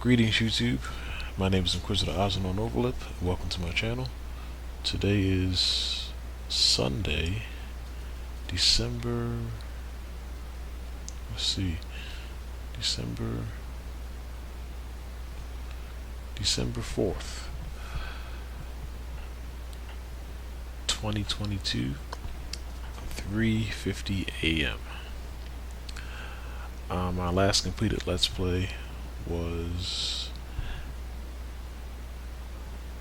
Greetings YouTube, my name is Inquisitor Ozzy on Overlip. Welcome to my channel. Today is Sunday, December, let's see, December 4th, 2022, 3:50 a.m. My last completed Let's Play was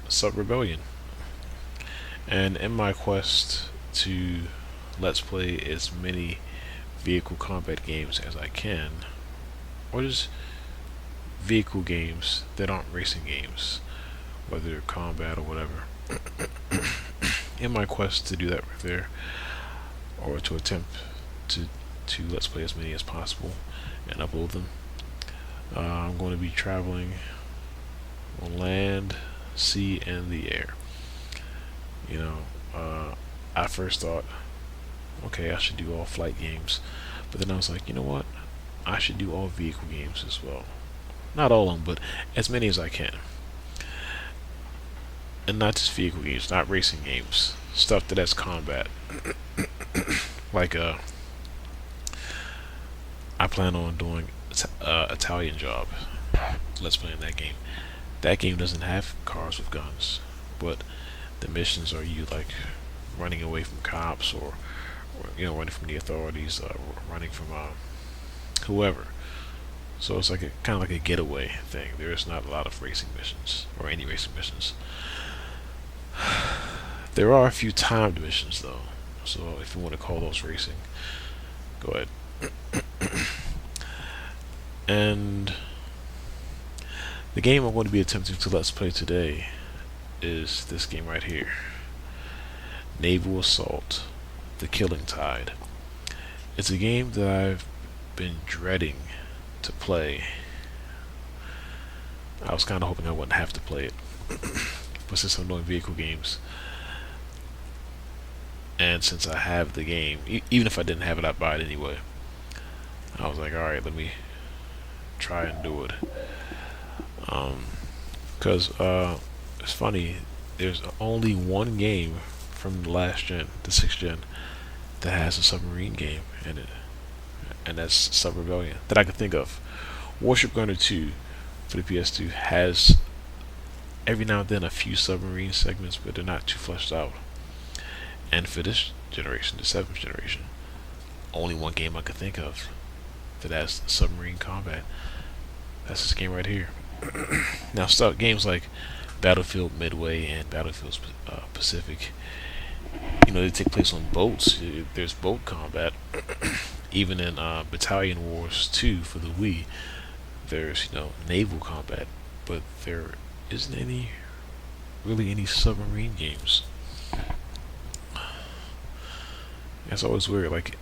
Sub Rebellion, and in my quest to Let's Play as many vehicle combat games as I can, or just vehicle games that aren't racing games, whether they're combat or whatever, in my quest to do that right there, or to attempt to Let's Play as many as possible and upload them, I'm going to be traveling on land, sea, and the air. I first thought, okay, I should do all flight games, but then I was like, you know what? I should do all vehicle games as well. Not all of them, but as many as I can. And not just vehicle games, not racing games. Stuff that has combat. Like, I plan on doing Italian Job. Let's play in that game. That game doesn't have cars with guns, but the missions are you like running away from cops, or running from the authorities, running from whoever. So it's like kind of like a getaway thing. There's not a lot of racing missions, or any racing missions. There are a few timed missions though, so if you want to call those racing, go ahead. And the game I'm going to be attempting to Let's Play today is this game right here, Naval Assault: The Killing Tide. It's a game that I've been dreading to play. I was kind of hoping I wouldn't have to play it, but since I'm doing vehicle games, and since I have the game, even if I didn't have it, I'd buy it anyway. I was like, alright, let me try and do it. Because it's funny, there's only one game from the last gen, the 6th gen, that has a submarine game in it, and that's Sub Rebellion, that I can think of. Warship Gunner 2 for the PS2 has every now and then a few submarine segments, but they're not too fleshed out. And for this generation, the 7th generation, only one game I could think of that has submarine combat. That's this game right here. Now, games like Battlefield Midway and Battlefield Pacific, they take place on boats. There's boat combat. Even in Battalion Wars 2 for the Wii, there's naval combat, but there isn't really any submarine games. That's always weird. Like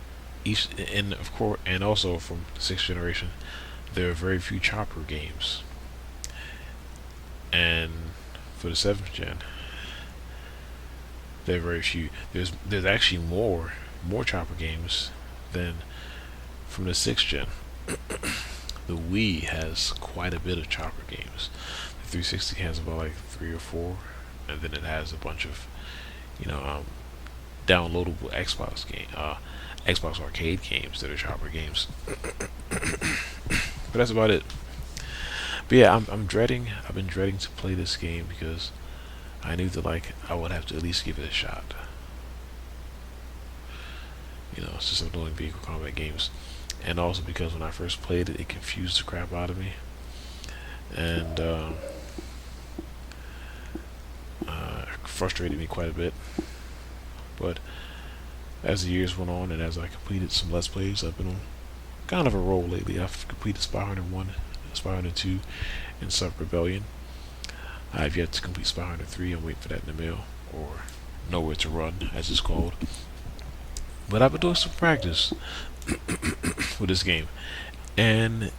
of course, and also from the 6th generation, there are very few chopper games. And for the 7th gen, there are very few. There's actually more chopper games than from the 6th gen. The Wii has quite a bit of chopper games. The 360 has about like 3 or 4, and then it has a bunch of downloadable Xbox arcade games that are chopper games. But that's about it. But yeah, I've been dreading to play this game because I knew that I would have to at least give it a shot. Since I'm doing vehicle combat games, and also because when I first played it, it confused the crap out of me, and frustrated me quite a bit. But as the years went on, and as I completed some Let's Plays, I've been on kind of a roll lately. I've completed Spy Hunter 1, Spy Hunter 2, and Sub Rebellion. I have yet to complete Spy Hunter 3. I'm waiting for that in the mail, or Nowhere to Run, as it's called. But I've been doing some practice with this game, and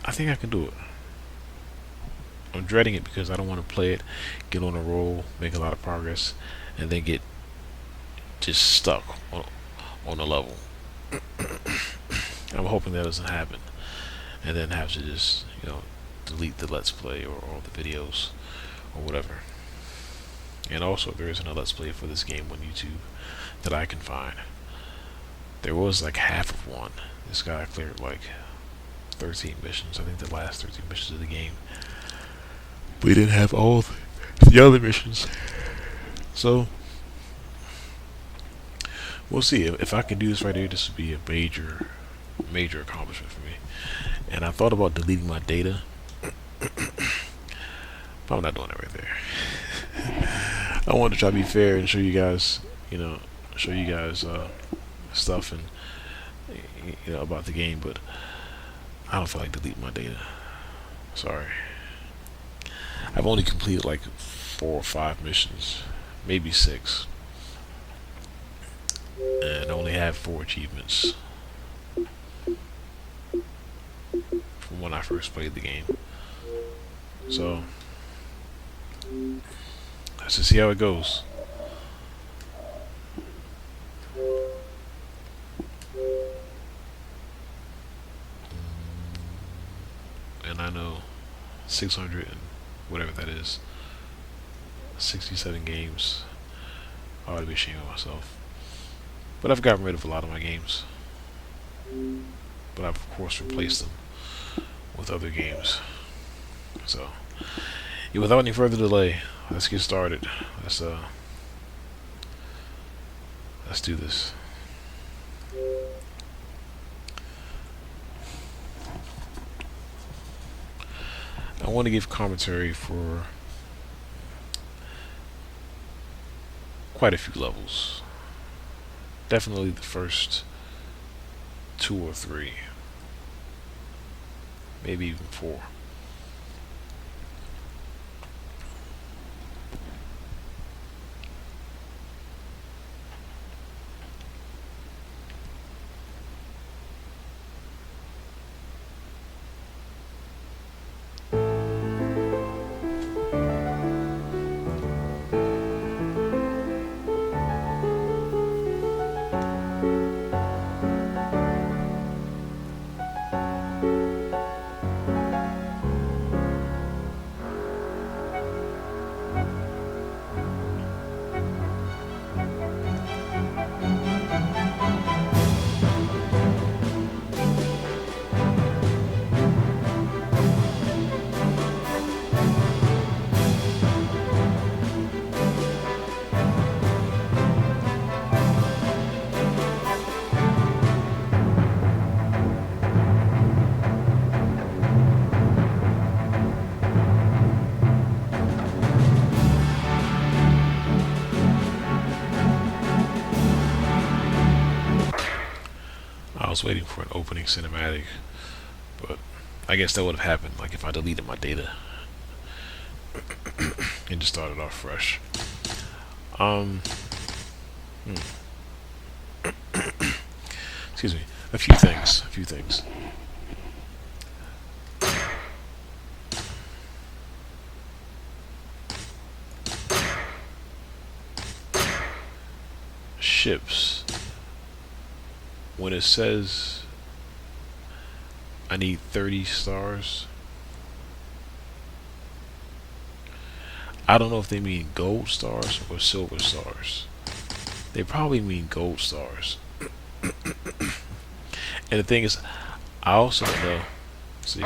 I think I can do it. I'm dreading it because I don't want to play it, get on a roll, make a lot of progress, and then get just stuck on a level. I'm hoping that doesn't happen. and then have to just delete the let's play or all the videos or whatever. And also, there isn't a let's play for this game on YouTube that I can find. There was like half of one. This guy cleared like 13 missions. I think the last 13 missions of the game. But he didn't have all the other missions. So we'll see. If I can do this right here, this would be a major accomplishment for me. And I thought about deleting my data, but I'm not doing it right there. I wanted to try to be fair and show you guys, stuff and about the game, but I don't feel like deleting my data. Sorry. I've only completed like 4 or 5 missions, maybe 6, and I only have 4 achievements from when I first played the game. So let's just see how it goes. And I know 600 and whatever that is, 67 games. I ought to be ashamed of myself. But I've gotten rid of a lot of my games. But I've of course replaced them with other games. So yeah, without any further delay, let's get started. Let's do this. I want to give commentary for quite a few levels. Definitely the first 2 or 3, maybe even 4. I was waiting for an opening cinematic, but I guess that would have happened like if I deleted my data and just started off fresh. Hmm. Excuse me. A few things. Ships. When it says I need 30 stars, I don't know if they mean gold stars or silver stars. They probably mean gold stars. And the thing is, I also don't know. See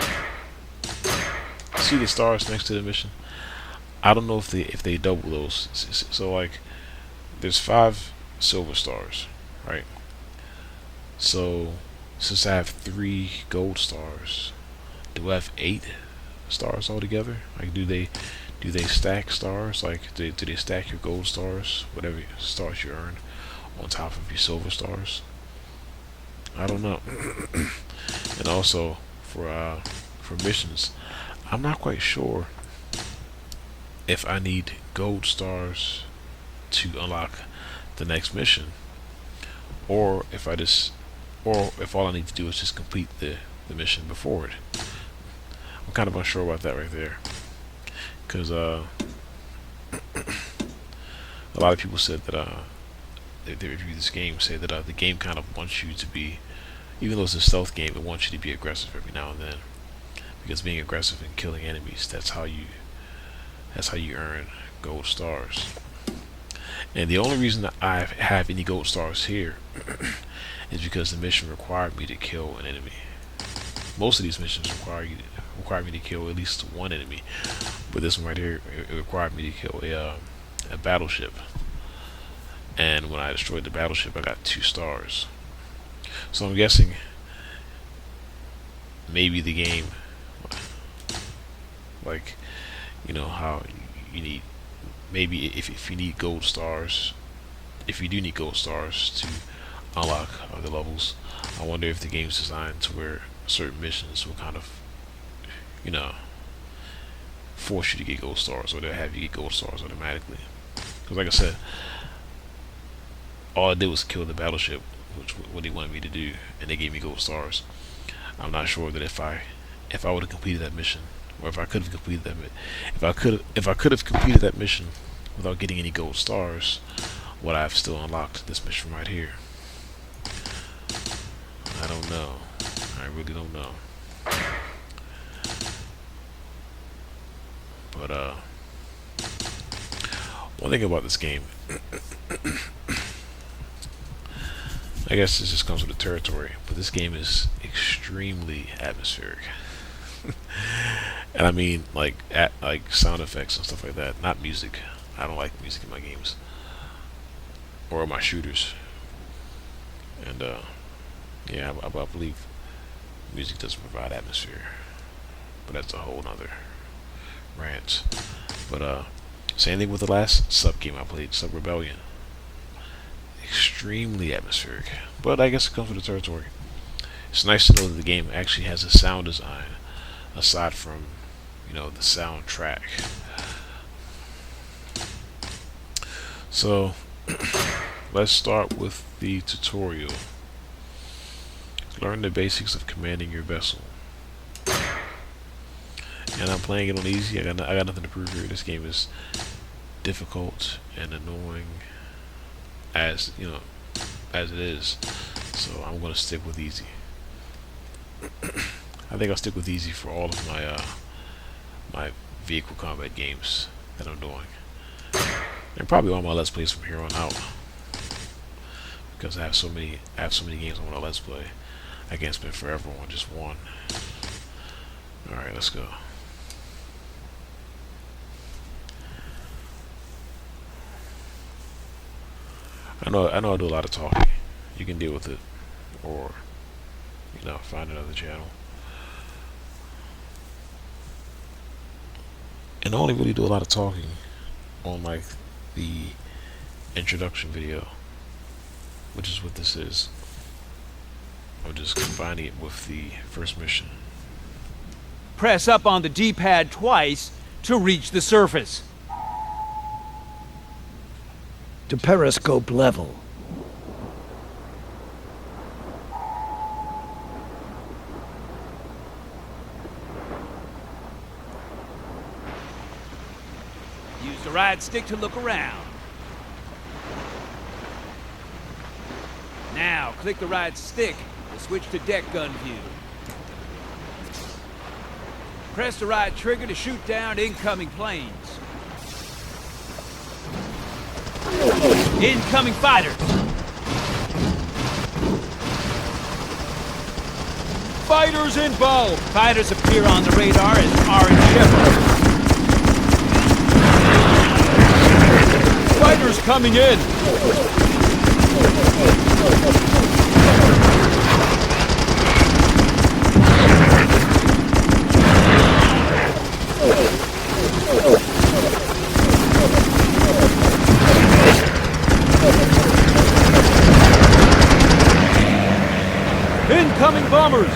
the stars next to the mission? I don't know if they double those. So like, there's 5 silver stars, right? So since I have 3 gold stars, do I have 8 stars altogether? Like, do they stack stars? Like, do they stack your gold stars, whatever stars you earn, on top of your silver stars? I don't know. And also for missions, I'm not quite sure if I need gold stars to unlock the next mission, or if all I need to do is just complete the mission before it. I'm kind of unsure about that right there, because a lot of people said that they reviewed this game, say that the game kind of wants you to be, even though it's a stealth game, it wants you to be aggressive every now and then. because being aggressive and killing enemies, that's how you earn gold stars. And the only reason that I have any gold stars here is because the mission required me to kill an enemy. Most of these missions require me to kill at least one enemy, but this one right here, it required me to kill a battleship. And when I destroyed the battleship, I got 2 stars. So I'm guessing maybe the game, like, how you need, maybe if you need gold stars, if you do need gold stars to unlock other levels, I wonder if the game's designed to where certain missions will kind of, you know, force you to get gold stars, or they'll have you get gold stars automatically. Because like I said, all I did was kill the battleship, which what they wanted me to do, and they gave me gold stars. I'm not sure that if I would have completed that mission, or if I could have completed that, if I could have completed that mission without getting any gold stars, would I have still unlocked this mission right here? I don't know. I really don't know. But one thing about this game, I guess this just comes with the territory, but this game is extremely atmospheric. And I mean, like sound effects and stuff like that, not music. I don't like music in my games or my shooters. And yeah, I believe music doesn't provide atmosphere, but that's a whole nother rant. But same thing with the last sub game I played, Sub Rebellion. Extremely atmospheric, but I guess it comes with the territory. It's nice to know that the game actually has a sound design aside from, the soundtrack. So let's start with the tutorial. Learn the basics of commanding your vessel. And I'm playing it on easy. I got nothing to prove here. This game is difficult and annoying as it is. So I'm gonna stick with easy. I think I'll stick with easy for all of my my vehicle combat games that I'm doing, and probably all my let's plays from here on out, because I have so many games I want to let's play. I can't spend forever on just one. Alright, let's go. I know I do a lot of talking. You can deal with it, or find another channel. And I only really do a lot of talking on like the introduction video, which is what this is. I'm just combining it with the first mission. Press up on the D-pad twice to reach the surface. To periscope level. Use the right stick to look around. Now, click the right stick to switch to deck gun view. Press the right trigger to shoot down incoming planes. Incoming fighters! Fighters inbound! Fighters appear on the radar as orange chevrons. Fighters coming in! Incoming bombers!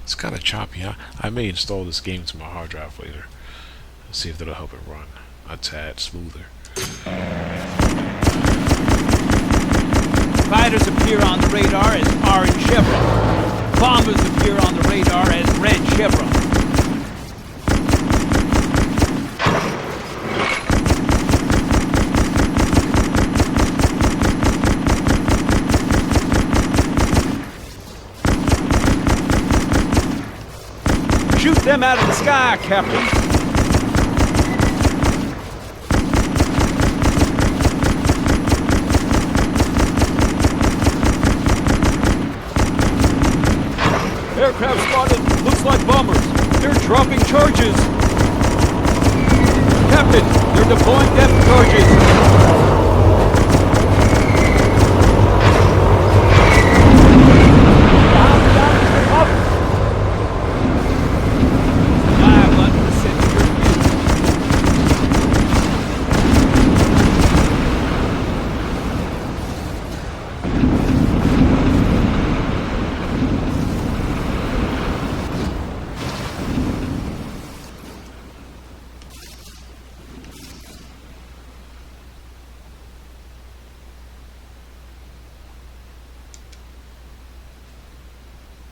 It's kind of choppy. I may install this game to my hard drive later. See if that'll help it run a tad smoother. Fighters appear on the radar as orange chevron. Bombers appear on the radar as red chevron. them out of the sky, Captain. Aircraft spotted. Looks like bombers. They're dropping charges. Captain, they're deploying depth charges.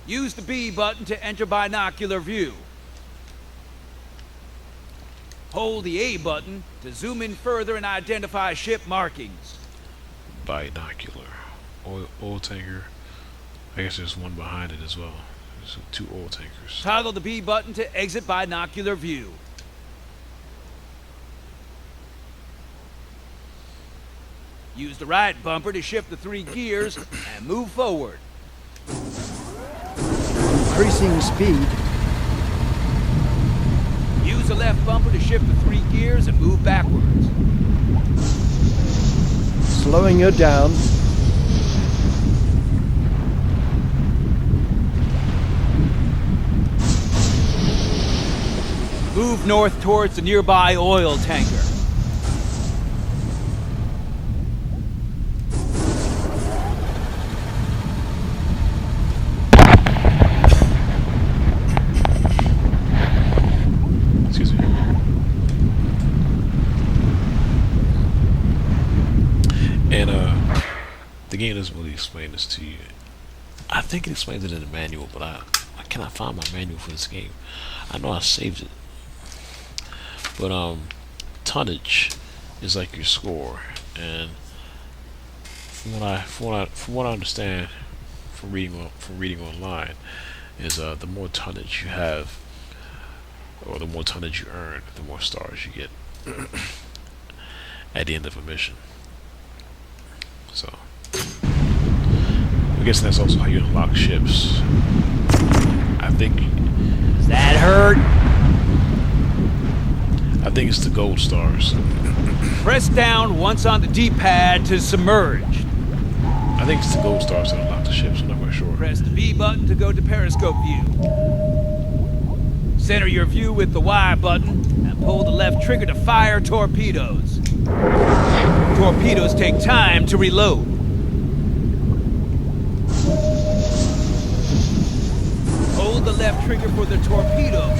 Use the B button to enter binocular view. Hold the A button to zoom in further and identify ship markings. Binocular. Oil tanker. I guess there's one behind it as well. There's 2 oil tankers. Toggle the B button to exit binocular view. Use the right bumper to shift the 3 gears and move forward. Increasing speed. Use the left bumper to shift the 3 gears and move backwards. Slowing her down. Move north towards the nearby oil tanker. Excuse me. And the game doesn't really explain this to you. I think it explains it in the manual, but I cannot find my manual for this game. I know I saved it. But tonnage is like your score, and from what I understand from reading online, is the more tonnage you have, or the more tonnage you earn, the more stars you get at the end of a mission. So I guess that's also how you unlock ships. I think. Does that hurt? I think it's the gold stars. Press down once on the D-pad to submerge. I think it's the gold stars that unlock the ships. I'm not quite sure. Press the B button to go to periscope view. Center your view with the Y button and pull the left trigger to fire torpedoes. Torpedoes take time to reload. Hold the left trigger for the torpedo.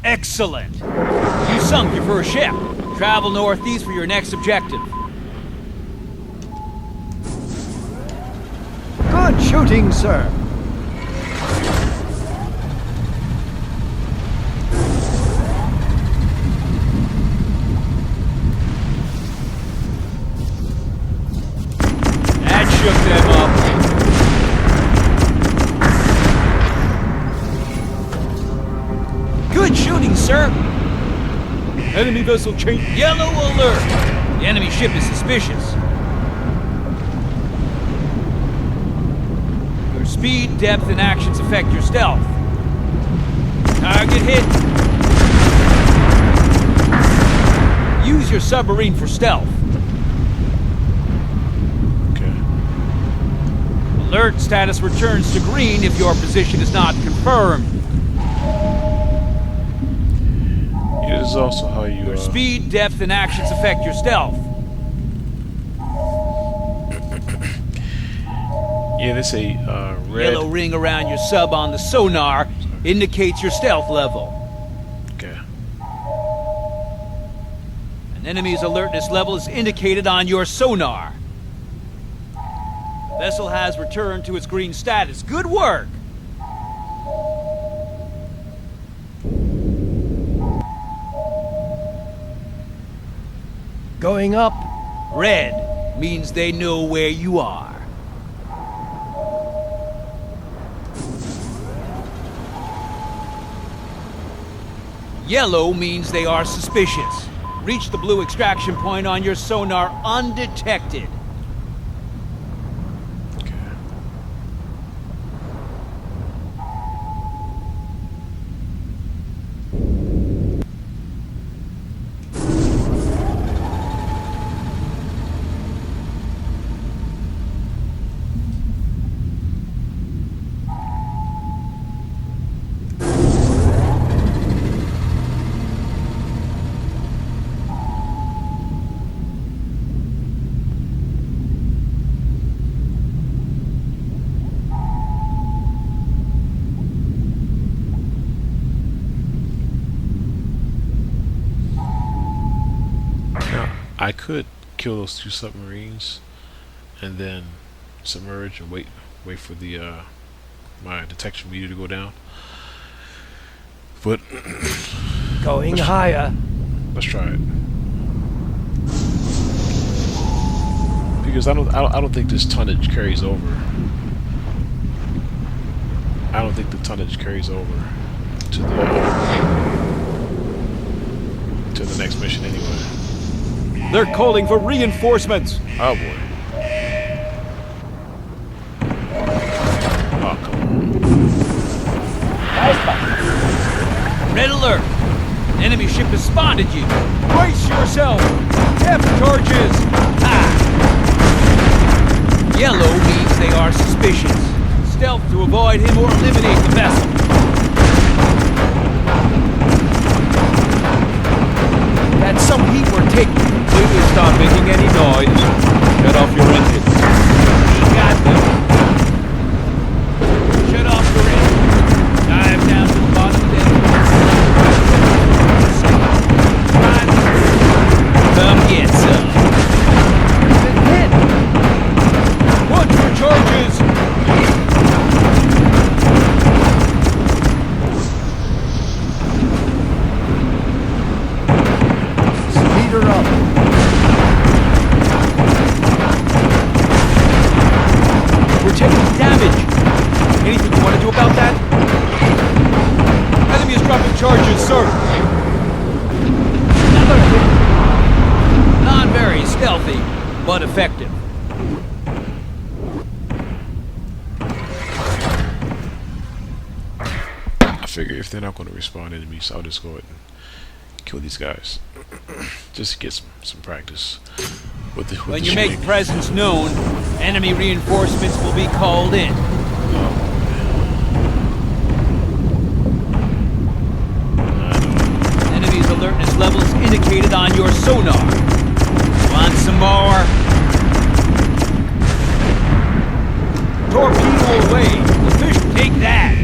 Excellent! You sunk your first ship. Travel northeast for your next objective. Good shooting, sir. That shook them up. Good shooting, sir. Enemy vessel change. Yellow alert. The enemy ship is suspicious. Your speed, depth, and actions affect your stealth. Target hit. Use your submarine for stealth. Okay. Alert status returns to green if your position is not confirmed. It is also how you. Your speed, depth, and actions affect your stealth. Yeah, they say red. Yellow ring around your sub on the sonar indicates your stealth level. Okay. An enemy's alertness level is indicated on your sonar. Vessel has returned to its green status. Good work! Going up. Red means they know where you are. Yellow means they are suspicious. Reach the blue extraction point on your sonar undetected. Okay. Now, I could kill those two submarines and then submerge and wait for the my detection meter to go down. But Going higher. let's try it. Because I don't think this tonnage carries over. I don't think the tonnage carries over to the next mission anyway. They're calling for reinforcements. Oh boy. Oh come on. Red alert. Enemy ship has spotted you. Brace yourself. F charges. Ah. Yellow means they are suspicious. Stealth to avoid him or eliminate the vessel. That's some heat we're taking. Completely stop making any noise. Shut off your engine. We got them. Shut off your engine. Dive down to the bottom of the engine. Come get some. Hit. Watch for charges. Speed her up. We're taking damage. Anything you want to do about that? Enemy is dropping charges, sir. Not very stealthy, but effective. I figure if they're not going to respond enemies, I'll just go ahead and kill these guys. Just to get some practice with the When the you make shooting. presence known, enemy reinforcements will be called in. Enemy's alertness levels indicated on your sonar. Want some more? Torpedo away! The fish take that!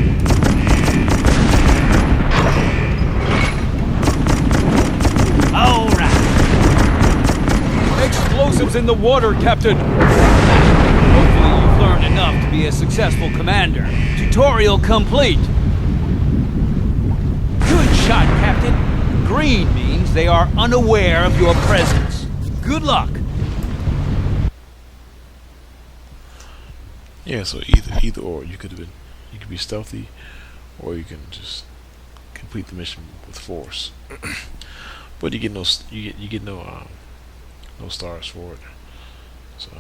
All right. Explosives in the water, Captain. Hopefully you've learned enough to be a successful commander. Tutorial complete. Good shot, Captain. Green means they are unaware of your presence. Good luck. Yeah, so either or. You could be stealthy, or you can just complete the mission with force. But you get no no stars for it. So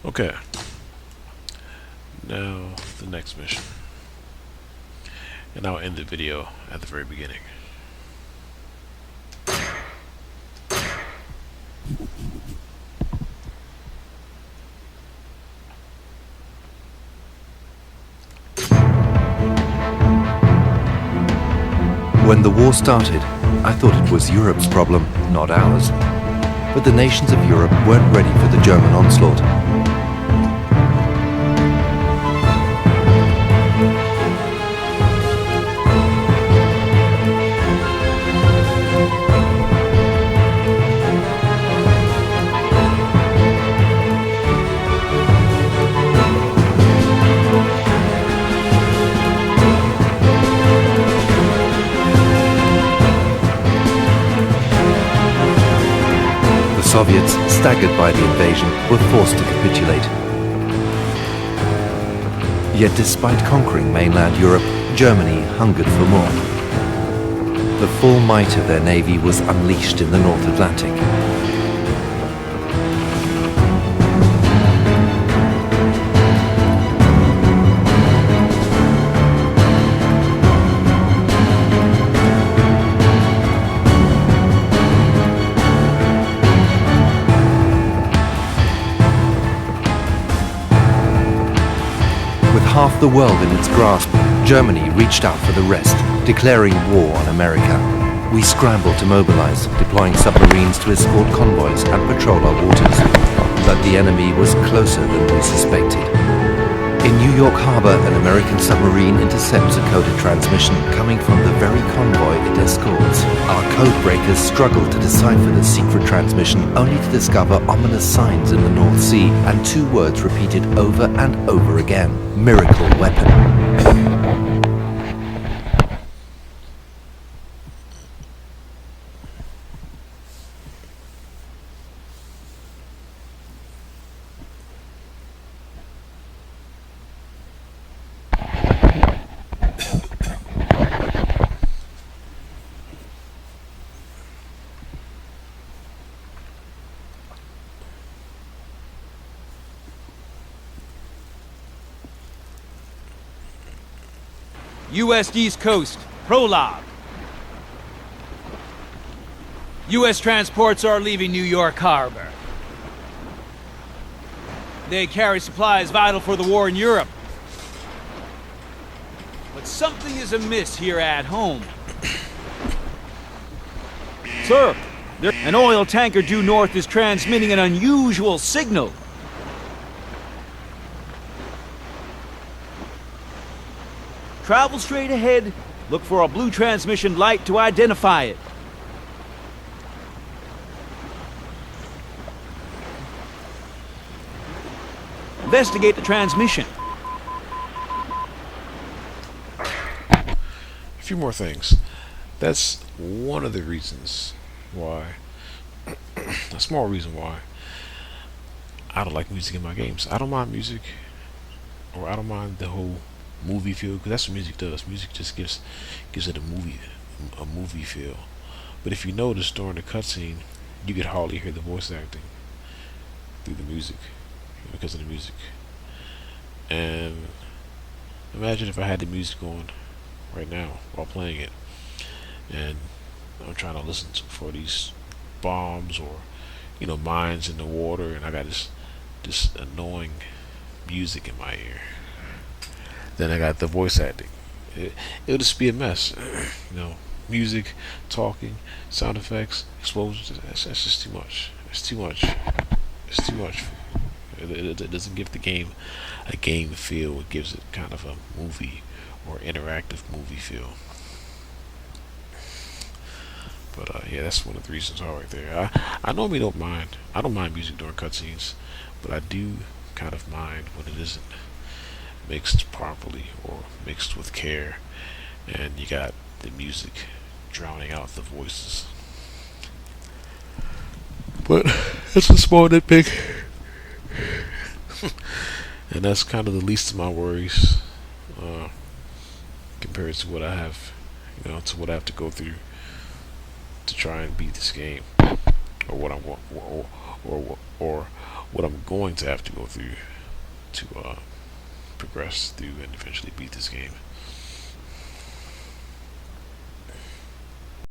okay. Now the next mission, and I'll end the video at the very beginning. When the war started, I thought it was Europe's problem, not ours. But the nations of Europe weren't ready for the German onslaught. Soviets, staggered by the invasion, were forced to capitulate. Yet despite conquering mainland Europe, Germany hungered for more. The full might of their navy was unleashed in the North Atlantic. With half the world in its grasp, Germany reached out for the rest, declaring war on America. We scrambled to mobilize, deploying submarines to escort convoys and patrol our waters. But the enemy was closer than we suspected. In New York Harbor, an American submarine intercepts a coded transmission coming from the very convoy it escorts. Our code breakers struggled to decipher the secret transmission, only to discover ominous signs in the North Sea and two words repeated over and over again: miracle weapon. U.S. East Coast, prologue. U.S. transports are leaving New York Harbor. They carry supplies vital for the war in Europe. But something is amiss here at home. Sir, an oil tanker due north is transmitting an unusual signal. Travel straight ahead. Look for a blue transmission light to identify it. Investigate the transmission. A few more things. That's one of the reasons why, a small reason why, I don't like music in my games. I don't mind music, or I don't mind the whole movie feel, because that's what music does. Music just gives it a movie feel. But if you notice, during the cutscene, you could hardly hear the voice acting through the music, because of the music. And imagine if I had the music on right now while playing it, and I'm trying to listen for these bombs or mines in the water, and I got this annoying music in my ear. Then I got the voice acting. It'll just be a mess. Music, talking, sound effects, explosions. That's just too much. It's too much. It's too much. It doesn't give the game a game feel. It gives it kind of a movie or interactive movie feel. But yeah, that's one of the reasons right there. I normally don't mind. I don't mind music during cutscenes, but I do kind of mind when it isn't mixed properly or mixed with care, and you got the music drowning out the voices. But it's a small nitpick, and that's kind of the least of my worries compared to what I have, to what I have to go through to try and beat this game, or what I'm or what I'm going to have to go through to progress through and eventually beat this game.